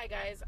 Hi guys,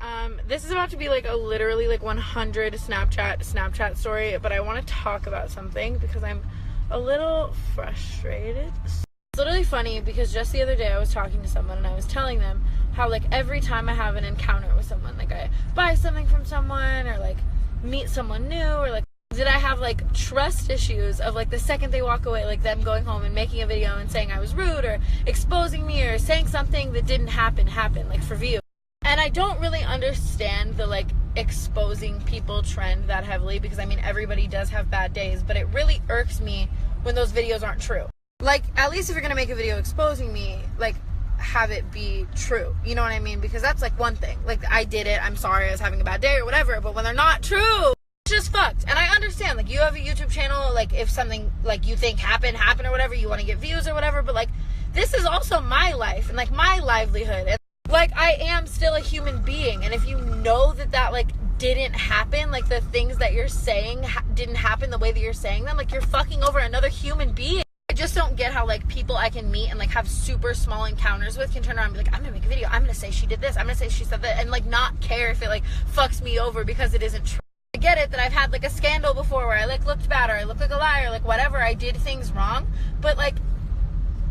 this is about to be like a literally like 100 Snapchat story, but I want to talk about something because I'm a little frustrated. It's literally funny because just the other day I was talking to someone and I was telling them how like every time I have an encounter with someone, like I buy something from someone or like meet someone new or like did I have like trust issues of like the second they walk away, like them going home and making a video and saying I was rude or exposing me or saying something that didn't happen like for views. And I don't really understand the like exposing people trend that heavily because I mean everybody does have bad days, but it really irks me when those videos aren't true. Like at least if you're gonna make a video exposing me, like have it be true, you know what I mean? Because that's like one thing, like I did it, I'm sorry I was having a bad day or whatever, but when they're not true, it's just fucked. And I understand like you have a YouTube channel, like if something like you think happened or whatever, you want to get views or whatever, but like this is also my life and like my livelihood. And like I am still a human being, and if you know that like didn't happen, like the things that you're saying didn't happen the way that you're saying them, like you're fucking over another human being. I just don't get how like people I can meet and like have super small encounters with can turn around and be like, I'm gonna make a video, I'm gonna say she did this, I'm gonna say she said that, and like not care if it like fucks me over because it isn't true. I get it that I've had like a scandal before where I like looked bad or I looked like a liar, like whatever, I did things wrong, but like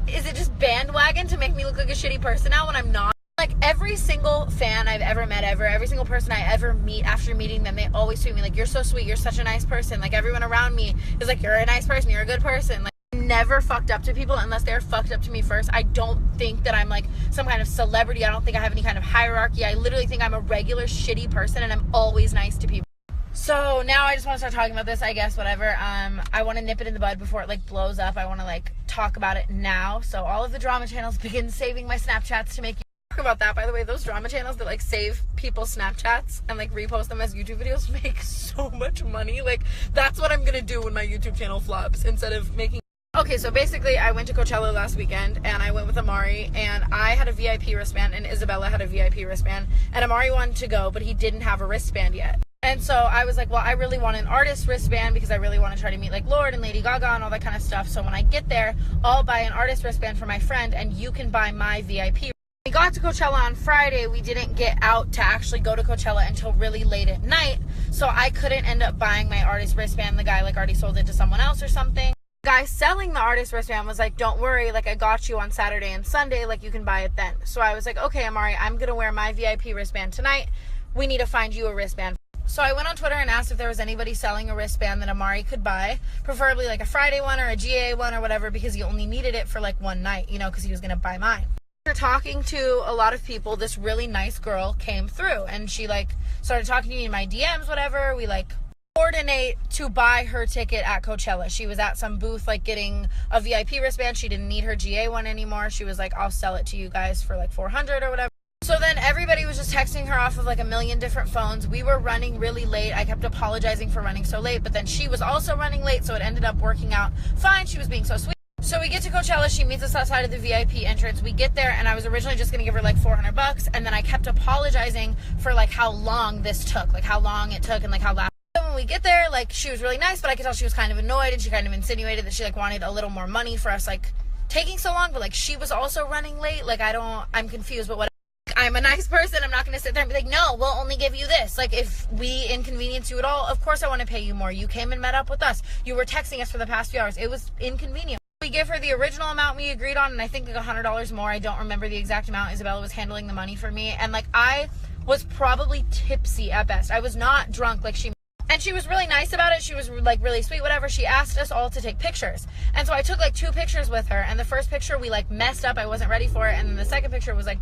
is it just bandwagon to make me look like a shitty person now when I'm not? Like every single fan I've ever met every single person I ever meet, after meeting them, they always tweet me like, you're so sweet, you're such a nice person. Like everyone around me is like, you're a nice person, you're a good person. Like never fucked up to people unless they're fucked up to me first. I don't think that I'm like some kind of celebrity. I don't think I have any kind of hierarchy. I literally think I'm a regular shitty person and I'm always nice to people. So now I just want to start talking about this, I guess, whatever. I want to nip it in the bud before it like blows up. I want to like talk about it now. So all of the drama channels begin saving my Snapchats to make you about that. By the way, those drama channels that like save people's Snapchats and like repost them as YouTube videos make so much money. Like that's what I'm gonna do when my YouTube channel flops instead of making. Okay, so basically I went to Coachella last weekend and I went with Amari and I had a VIP wristband and Isabella had a VIP wristband and Amari wanted to go but he didn't have a wristband yet. And so I was like, well, I really want an artist wristband because I really want to try to meet like Lorde and Lady Gaga and all that kind of stuff. So when I get there, I'll buy an artist wristband for my friend and you can buy my VIP. We got to Coachella on Friday. We didn't get out to actually go to Coachella until really late at night. So I couldn't end up buying my artist wristband. The guy like already sold it to someone else or something. The guy selling the artist wristband was like, don't worry, like I got you on Saturday and Sunday, like you can buy it then. So I was like, okay, Amari, I'm going to wear my VIP wristband tonight. We need to find you a wristband. So I went on Twitter and asked if there was anybody selling a wristband that Amari could buy, preferably like a Friday one or a GA one or whatever, because he only needed it for like one night, you know, because he was going to buy mine. After talking to a lot of people, this really nice girl came through and she like started talking to me in my DMs, whatever. We like coordinate to buy her ticket at Coachella. She was at some booth like getting a VIP wristband. She didn't need her GA one anymore. She was like, I'll sell it to you guys for like $400 or whatever. So then everybody was just texting her off of like a million different phones. We were running really late. I kept apologizing for running so late, but then she was also running late, so it ended up working out fine. She was being so sweet. So we get to Coachella, she meets us outside of the VIP entrance. We get there and I was originally just gonna give her like $400, and then I kept apologizing for like how long this took, like how long it took and like how loud. So when we get there, like she was really nice, but I could tell she was kind of annoyed and she kind of insinuated that she like wanted a little more money for us like taking so long, but like she was also running late. Like I'm confused, but whatever. I'm a nice person. I'm not going to sit there and be like, no, we'll only give you this. Like, if we inconvenience you at all, of course I want to pay you more. You came and met up with us. You were texting us for the past few hours. It was inconvenient. We give her the original amount we agreed on, and I think like $100 more. I don't remember the exact amount. Isabella was handling the money for me, and like I was probably tipsy at best. I was not drunk like she. And she was really nice about it. She was like really sweet, whatever. She asked us all to take pictures. And so I took like 2 pictures with her, and the first picture we like messed up. I wasn't ready for it. And then the second picture was like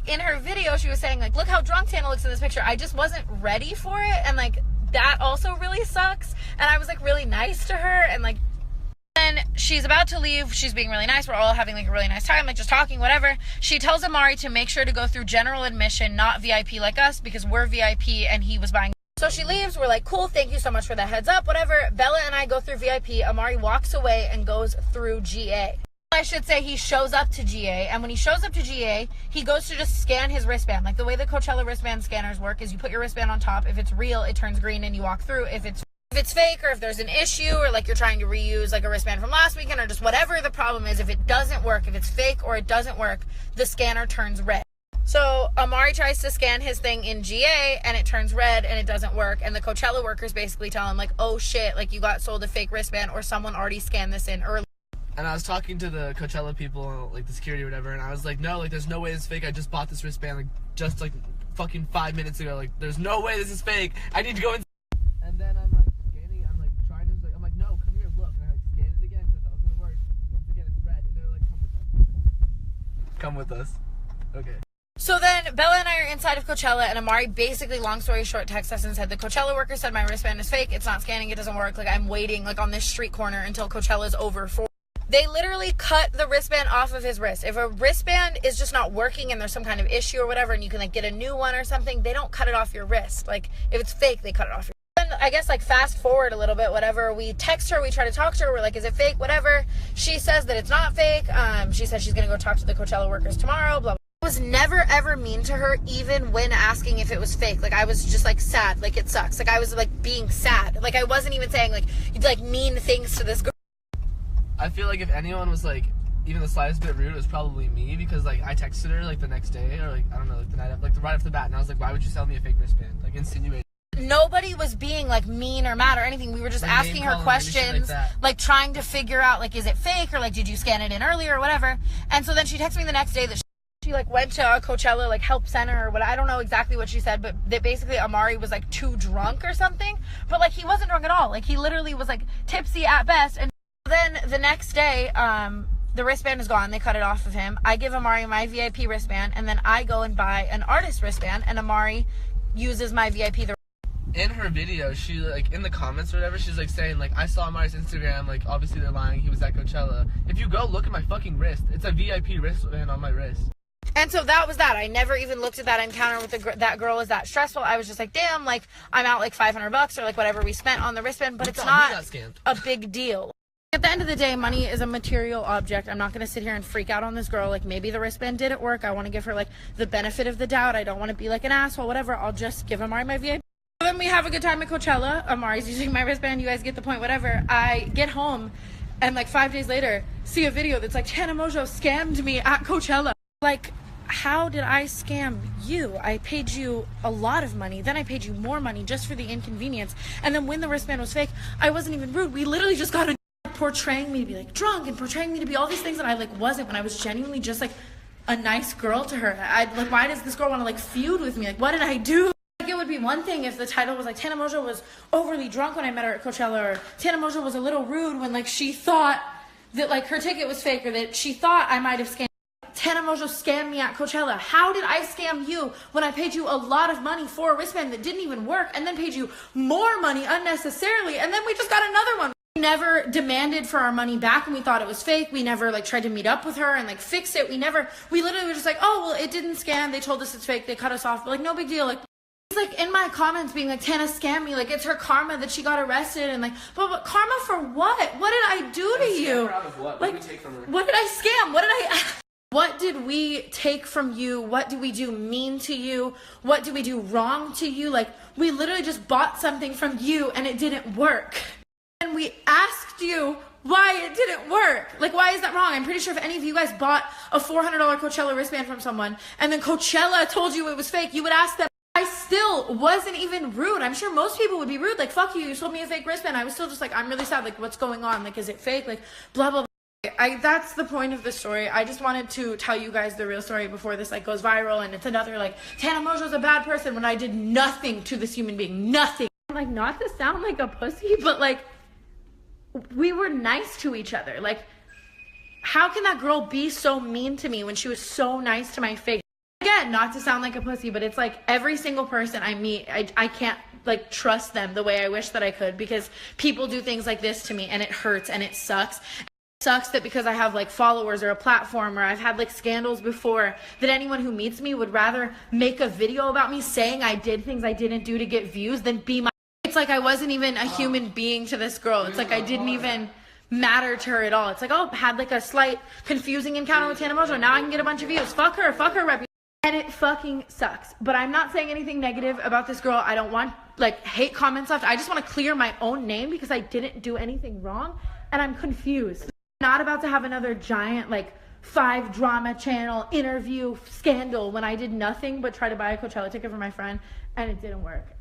in her video she was saying like, look how drunk Tana looks in this picture. I just wasn't ready for it, and like that also really sucks. And I was like really nice to her, and like then she's about to leave. She's being really nice. We're all having like a really nice time, like just talking, whatever. She tells Amari to make sure to go through general admission, not VIP like us, because we're VIP and he was buying. So she leaves. We're like, cool, thank you so much for the heads up, whatever. Bella and I go through VIP. Amari walks away and goes through GA. I should say he shows up to GA, and when he shows up to GA, he goes to just scan his wristband. Like the way the Coachella wristband scanners work is you put your wristband on top. If it's real, it turns green and you walk through. If it's fake, or if there's an issue, or like you're trying to reuse like a wristband from last weekend, or just whatever the problem is, if it doesn't work, if it's fake or it doesn't work, the scanner turns red. So Amari tries to scan his thing in GA and it turns red and it doesn't work. And the Coachella workers basically tell him, like, oh shit, like you got sold a fake wristband or someone already scanned this in early. And I was talking to the Coachella people, like the security or whatever, and I was like, no, like there's no way this is fake. I just bought this wristband like just like fucking 5 minutes ago. Like there's no way this is fake. I need to go in. And then I'm like scanning, I'm like trying to, like, I'm like, no, come here, look. And I like scan it again because I thought it was gonna work. Once again, it's red, and they're like, come with us. Come with us. Okay. So then Bella and I are inside of Coachella, and Amari basically, long story short, texted us and said, the Coachella worker said my wristband is fake. It's not scanning. It doesn't work. Like, I'm waiting, like, on this street corner until Coachella's over. They literally cut the wristband off of his wrist. If a wristband is just not working and there's some kind of issue or whatever, and you can, like, get a new one or something, they don't cut it off your wrist. Like, if it's fake, they cut it off your wrist. And I guess, like, fast forward a little bit, whatever. We text her. We try to talk to her. We're like, is it fake? Whatever. She says that it's not fake. She says she's going to go talk to the Coachella workers tomorrow, blah, blah. I was never ever mean to her, even when asking if it was fake. Like, I was just like sad, like it sucks. Like, I was like being sad. Like, I wasn't even saying like you'd like mean things to this girl. I feel like if anyone was like even the slightest bit rude, it was probably me, because like I texted her like the next day, or like I don't know, like the night up, like right off the bat, and I was like, why would you sell me a fake wristband? Like, insinuating. Nobody was being like mean or mad or anything. We were just like asking her questions, like trying to figure out like, is it fake, or like did you scan it in earlier or whatever. And so then she texted me the next day that she like went to a Coachella like help center or what, I don't know exactly what she said, but that basically Amari was like too drunk or something. But like he wasn't drunk at all. Like he literally was like tipsy at best. And then the next day, the wristband is gone. They cut it off of him. I give Amari my VIP wristband, and then I go and buy an artist wristband, and Amari uses my VIP. In her video, she like in the comments or whatever, she's like saying like, I saw Amari's Instagram, like obviously they're lying, he was at Coachella. If you go look at my fucking wrist, it's a VIP wristband on my wrist. And so that was that. I never even looked at that encounter with that girl as that stressful. I was just like, damn, like I'm out like $500 or like whatever we spent on the wristband, but it's not a big deal. At the end of the day, money is a material object. I'm not going to sit here and freak out on this girl. Like, maybe the wristband didn't work. I want to give her like the benefit of the doubt. I don't want to be like an asshole, whatever. I'll just give Amari my VIP. Then we have a good time at Coachella. Amari's using my wristband. You guys get the point, whatever. I get home and like 5 days later see a video that's like, Tana Mongeau scammed me at Coachella. Like, how did I scam you? I paid you a lot of money. Then I paid you more money just for the inconvenience. And then when the wristband was fake, I wasn't even rude. We literally just got portraying me to be like drunk and portraying me to be all these things that I like wasn't, when I was genuinely just like a nice girl to her. I like, why does this girl want to like feud with me? Like, what did I do? Like, it would be one thing if the title was like Tana Mongeau was overly drunk when I met her at Coachella, or Tana Mongeau was a little rude when like she thought that like her ticket was fake, or that she thought I might have scammed. Tana Mongeau scammed me at Coachella. How did I scam you when I paid you a lot of money for a wristband that didn't even work, and then paid you more money unnecessarily, and then we just got another one? We never demanded for our money back when we thought it was fake. We never like tried to meet up with her and like fix it. We literally were just like, oh, well, it didn't scan. They told us it's fake. They cut us off. But like, no big deal. Like, it's like in my comments being like, Tana scammed me. Like, it's her karma that she got arrested. And like, but karma for what? What did I do to you? Out of what? Like, what did we take from her? What did I scam? What did we take from you? What did we do mean to you? What did we do wrong to you? Like, we literally just bought something from you and it didn't work. And we asked you why it didn't work. Like, why is that wrong? I'm pretty sure if any of you guys bought a $400 Coachella wristband from someone and then Coachella told you it was fake, you would ask them. I still wasn't even rude. I'm sure most people would be rude. Like, fuck you, you sold me a fake wristband. I was still just like, I'm really sad. Like, what's going on? Like, is it fake? Like, blah, blah, blah. That's the point of the story. I just wanted to tell you guys the real story before this like goes viral and it's another like, Tana Mongeau's a bad person, when I did nothing to this human being. Nothing. Like, not to sound like a pussy, but like, we were nice to each other. Like, how can that girl be so mean to me when she was so nice to my face? Again, not to sound like a pussy, but it's like every single person I meet, I can't like trust them the way I wish that I could, because people do things like this to me and it hurts and it sucks. It sucks that because I have like followers or a platform, or I've had like scandals before, that anyone who meets me would rather make a video about me saying I did things I didn't do to get views than be my... It's like I wasn't even a human being to this girl. It's like I didn't even matter to her at all. It's like, oh, had like a slight confusing encounter with Tana Mongeau. Now I can get a bunch of views. Fuck her reputation. And it fucking sucks. But I'm not saying anything negative about this girl. I don't want like hate comments left. I just want to clear my own name because I didn't do anything wrong. And I'm confused. I'm not about to have another giant like 5 drama channel interview scandal when I did nothing but try to buy a Coachella ticket for my friend, and it didn't work.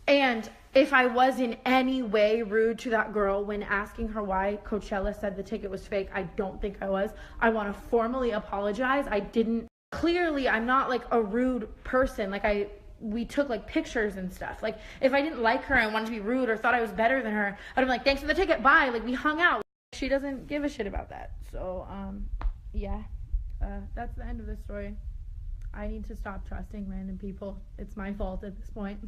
And if I was in any way rude to that girl when asking her why Coachella said the ticket was fake, I don't think I was. I want to formally apologize. Clearly, I'm not like a rude person. Like we took like pictures and stuff. Like if I didn't like her and wanted to be rude or thought I was better than her, I'd be like, thanks for the ticket, bye. Like we hung out. She doesn't give a shit about that. So, yeah, that's the end of this story. I need to stop trusting random people. It's my fault at this point.